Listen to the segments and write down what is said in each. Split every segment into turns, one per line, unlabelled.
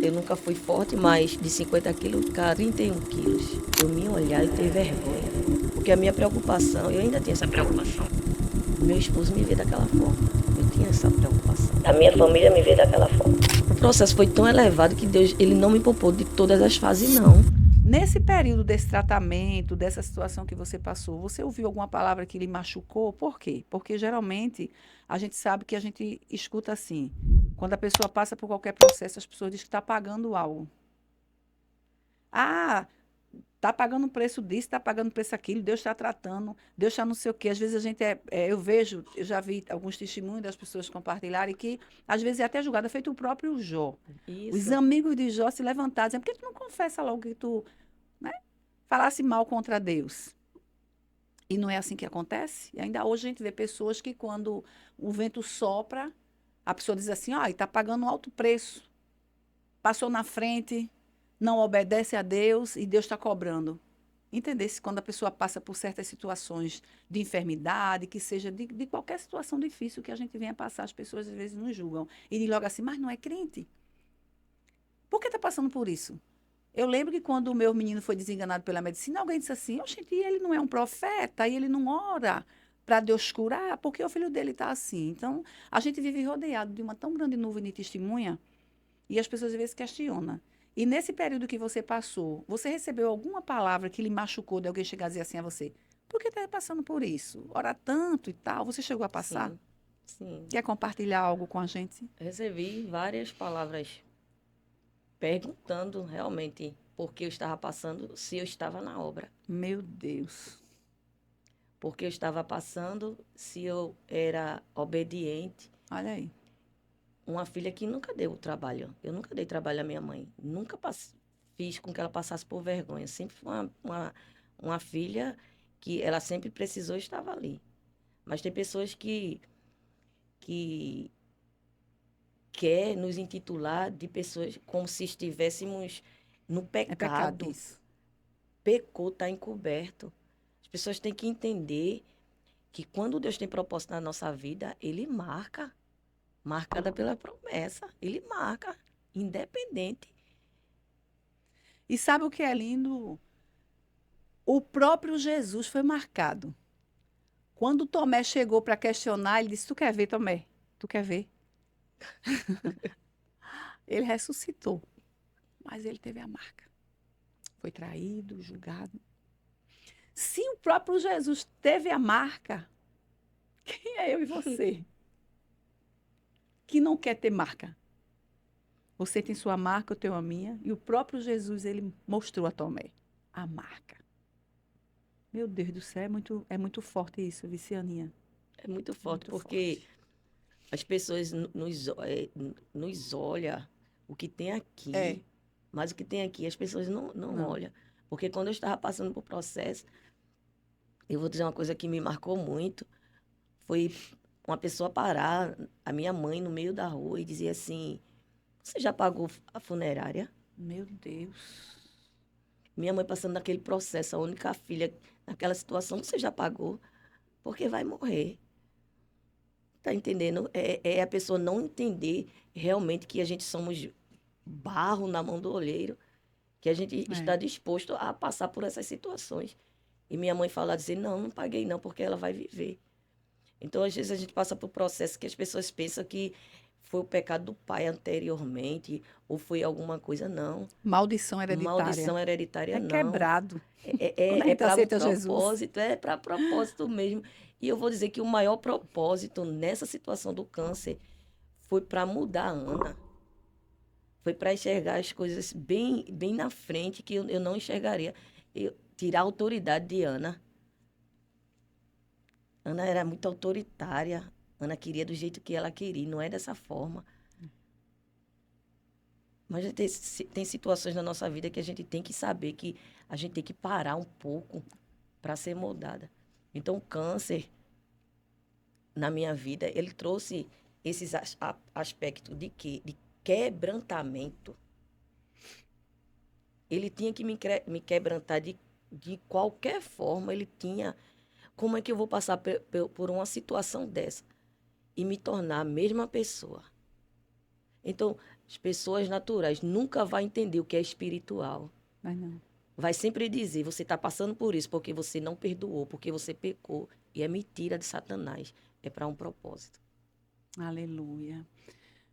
Eu nunca fui forte, mas de 50 quilos, 41 quilos. Eu me olhar e ter vergonha. Porque a minha preocupação, eu ainda tenho essa preocupação. Meu esposo me vê daquela forma. Eu tinha essa preocupação. A minha família me vê daquela forma. O processo foi tão elevado que Deus, ele não me poupou de todas as fases, não.
Nesse período desse tratamento, dessa situação que você passou, você ouviu alguma palavra que lhe machucou? Por quê? Porque geralmente a gente sabe que a gente escuta assim. Quando a pessoa passa por qualquer processo, as pessoas dizem que está pagando algo. Ah, está pagando um preço disso, está pagando um preço aquilo, Deus está tratando, Deus está não sei o quê. Às vezes a gente eu vejo, eu já vi alguns testemunhos das pessoas compartilharem que às vezes é até julgada, feito o próprio Jó. Os
Isso.
amigos de Jó se levantaram, dizendo, por que tu não confessa logo que tu, né, falasse mal contra Deus? E não é assim que acontece? E ainda hoje a gente vê pessoas que quando o vento sopra, a pessoa diz assim, ó, está pagando um alto preço, passou na frente, não obedece a Deus e Deus está cobrando. Entendesse? Quando a pessoa passa por certas situações de enfermidade, que seja de qualquer situação difícil que a gente venha passar, as pessoas às vezes nos julgam. E dizem logo assim, mas não é crente. Por que está passando por isso? Eu lembro que quando o meu menino foi desenganado pela medicina, alguém disse assim, oxente, ele não é um profeta, e ele não ora para Deus curar, porque o filho dele está assim. Então, a gente vive rodeado de uma tão grande nuvem de testemunha, e as pessoas às vezes questionam. E nesse período que você passou, você recebeu alguma palavra que lhe machucou de alguém chegar a dizer assim a você? Por que está passando por isso? Ora tanto e tal. Você chegou a passar?
Sim, sim.
Quer compartilhar algo com a gente?
Recebi várias palavras perguntando realmente por que eu estava passando, se eu estava na obra.
Meu Deus.
Porque eu estava passando, se eu era obediente.
Olha aí.
Uma filha que nunca deu trabalho. Eu nunca dei trabalho à minha mãe. Nunca fiz com que ela passasse por vergonha. Sempre foi uma filha que ela sempre precisou e estava ali. Mas tem pessoas que quer nos intitular de pessoas como se estivéssemos no
É pecado
pecado.
isso.
Pecou, está encoberto. As pessoas têm que entender que quando Deus tem propósito na nossa vida, Ele marca. Marcada pela promessa. Ele marca. Independente.
E sabe o que é lindo? O próprio Jesus foi marcado. Quando Tomé chegou para questionar, ele disse: Tu quer ver, Tomé? Tu quer ver? Ele ressuscitou, mas ele teve a marca. Foi traído, julgado. Se o próprio Jesus teve a marca, quem é eu e você que não quer ter marca? Você tem sua marca, eu tenho a minha, e o próprio Jesus ele mostrou a Tomé a marca. Meu Deus do céu, é muito forte isso, Vicianinha.
É muito forte,
Muito
porque
forte.
as pessoas nos olham o que tem
É,
aqui, mas o que tem aqui as pessoas não
não.
olham. Porque quando eu estava passando por processo, eu vou dizer uma coisa que me marcou muito, foi uma pessoa parar a minha mãe no meio da rua e dizer assim, você já pagou a funerária?
Meu Deus.
Minha mãe passando naquele processo, a única filha naquela situação, você já pagou? Porque vai morrer. Tá entendendo? É a pessoa não entender realmente que a gente somos barro na mão do olheiro, que a gente
É.
está disposto a passar por essas situações. E minha mãe fala, dizer, não, não paguei não, porque ela vai viver. Então, às vezes, a gente passa por processo que as pessoas pensam que foi o pecado do pai anteriormente, ou foi alguma coisa, não.
Maldição hereditária.
Maldição hereditária,
É
não.
quebrado.
É,
Quando a
é
gente
para um
aceita Jesus.
propósito, é para propósito mesmo. E eu vou dizer que o maior propósito nessa situação do câncer foi para mudar a Ana. Foi para enxergar as coisas bem na frente que eu não enxergaria. Tirar a autoridade de Ana. Ana era muito autoritária. Ana queria do jeito que ela queria, não é dessa forma. Mas tem situações na nossa vida que a gente tem que saber que a gente tem que parar um pouco para ser moldada. Então, o câncer, na minha vida, ele trouxe esses aspectos de quê? De quebrantamento. Ele tinha que me quebrantar de qualquer forma, ele tinha. Como é que eu vou passar por uma situação dessa e me tornar a mesma pessoa? Então, As pessoas naturais nunca vão entender o que é espiritual.
Mas não.
Vai sempre dizer, você está passando por isso porque você não perdoou, porque você pecou. E é mentira de Satanás. É para um propósito.
Aleluia.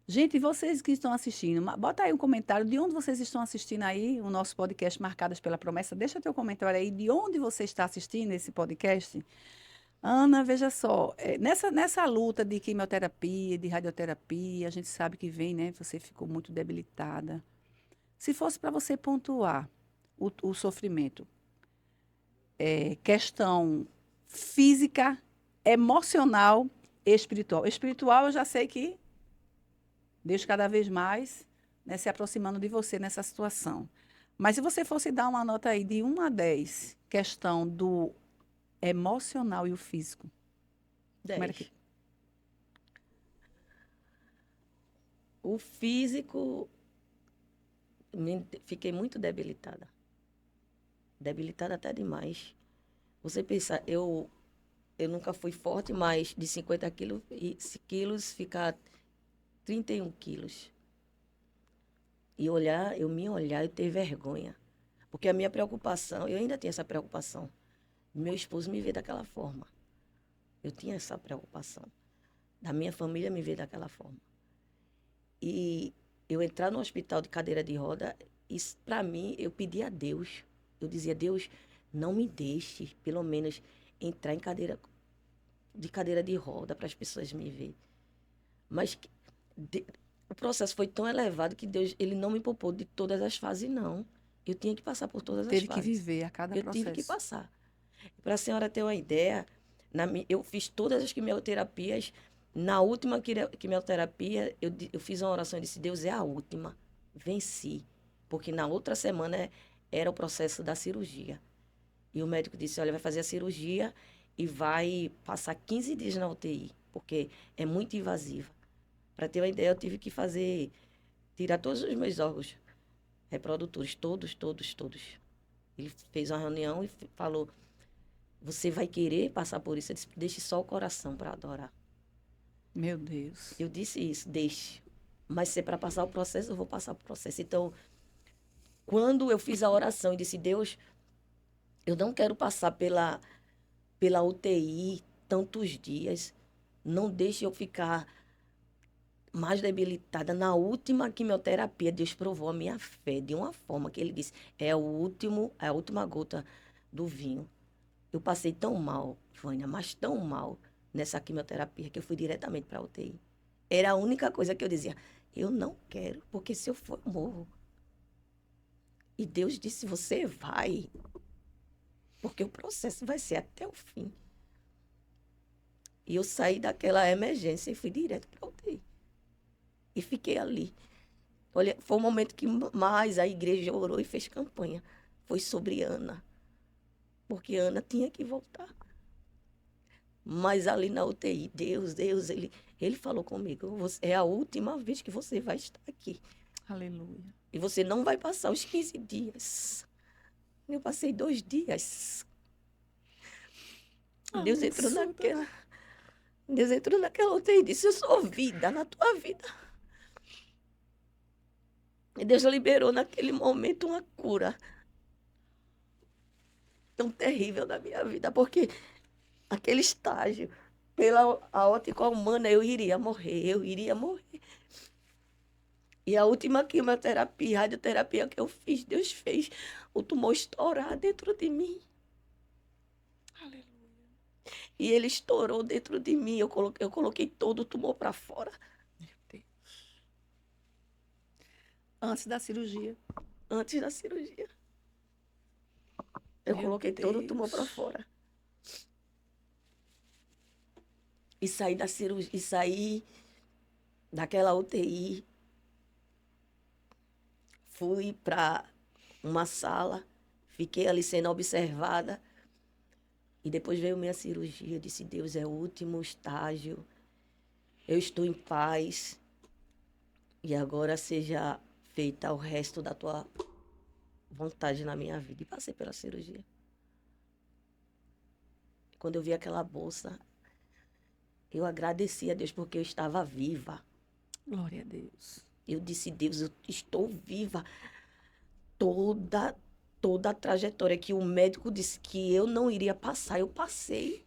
Gente, vocês que estão assistindo, bota aí um comentário de onde vocês estão assistindo aí o nosso podcast Marcadas pela Promessa. Deixa teu comentário aí de onde você está assistindo esse podcast. Ana, veja só, nessa luta de quimioterapia, de radioterapia, a gente sabe que vem, né? Você ficou muito debilitada. Se fosse para você pontuar o sofrimento, questão física, emocional e espiritual. Espiritual, eu já sei que Deus cada vez mais, né, se aproximando de você nessa situação. Mas se você fosse dar uma nota aí de 1 a 10, questão do emocional e o físico, como era que...
10. O físico, fiquei muito debilitada. Debilitada até demais. Você pensa, eu nunca fui forte, mas de 50 quilos ficar 31 quilos. E eu me olhar e ter vergonha. Porque a minha preocupação, eu ainda tinha essa preocupação. Meu esposo me vê daquela forma. Eu tinha essa preocupação. Da minha família me ver daquela forma. E eu entrar no hospital de cadeira de roda, isso para mim, eu pedi a Deus. Eu dizia, Deus, não me deixe, pelo menos, entrar de cadeira de roda para as pessoas me verem. Mas o processo foi tão elevado que Deus, ele não me poupou de todas as fases, não. Eu tinha que passar por todas as
Teve que
fases.
viver a cada
Eu tive que
processo.
passar. Para a senhora ter uma ideia, eu fiz todas as quimioterapias. Na última quimioterapia, eu fiz uma oração e disse, Deus, é a última. Venci. Porque na outra semana era o processo da cirurgia. E o médico disse, olha, vai fazer a cirurgia e vai passar 15 dias na UTI, porque é muito invasiva. Para ter uma ideia, eu tive que tirar todos os meus órgãos reprodutores, todos, todos, todos. Ele fez uma reunião e falou, você vai querer passar por isso? Eu disse, deixe só o coração para adorar.
Meu Deus.
Eu disse isso, deixe. Mas se é para passar o processo, eu vou passar o processo. Então, quando eu fiz a oração e disse, Deus, eu não quero passar pela UTI tantos dias. Não deixe eu ficar mais debilitada. Na última quimioterapia, Deus provou a minha fé de uma forma que ele disse, é a última gota do vinho. Eu passei tão mal, Vânia, mas tão mal nessa quimioterapia que eu fui diretamente para a UTI. Era a única coisa que eu dizia, eu não quero, porque se eu for, eu morro. E Deus disse, você vai, porque o processo vai ser até o fim. E eu saí daquela emergência e fui direto para a UTI. E fiquei ali. Olha, foi o momento que mais a igreja orou e fez campanha. Foi sobre Ana. Porque Ana tinha que voltar. Mas ali na UTI, Deus, ele falou comigo, é a última vez que você vai estar aqui.
Aleluia.
E você não vai passar os 15 dias. Eu passei 2 dias. Deus entrou naquela UTI e disse, eu sou vida na tua vida. E Deus liberou naquele momento uma cura tão terrível da minha vida, porque aquele estágio, pela a ótica humana, eu iria morrer. E a última quimioterapia, radioterapia que eu fiz, Deus fez o tumor estourar dentro de mim.
Aleluia.
E ele estourou dentro de mim, eu coloquei todo o tumor para fora.
Meu Deus. Antes da cirurgia.
Antes da cirurgia. Eu
Meu
coloquei todo o
Deus.
tumor para fora. E saí da cirurgia, e saí daquela UTI. Fui para uma sala, fiquei ali sendo observada. E depois veio minha cirurgia. Eu disse, Deus, é o último estágio. Eu estou em paz. E agora seja feita o resto da tua vontade na minha vida. E passei pela cirurgia. Quando eu vi aquela bolsa, eu agradeci a Deus porque eu estava viva.
Glória a Deus.
Eu disse, Deus, eu estou viva. Toda, toda a trajetória que o médico disse que eu não iria passar, eu passei.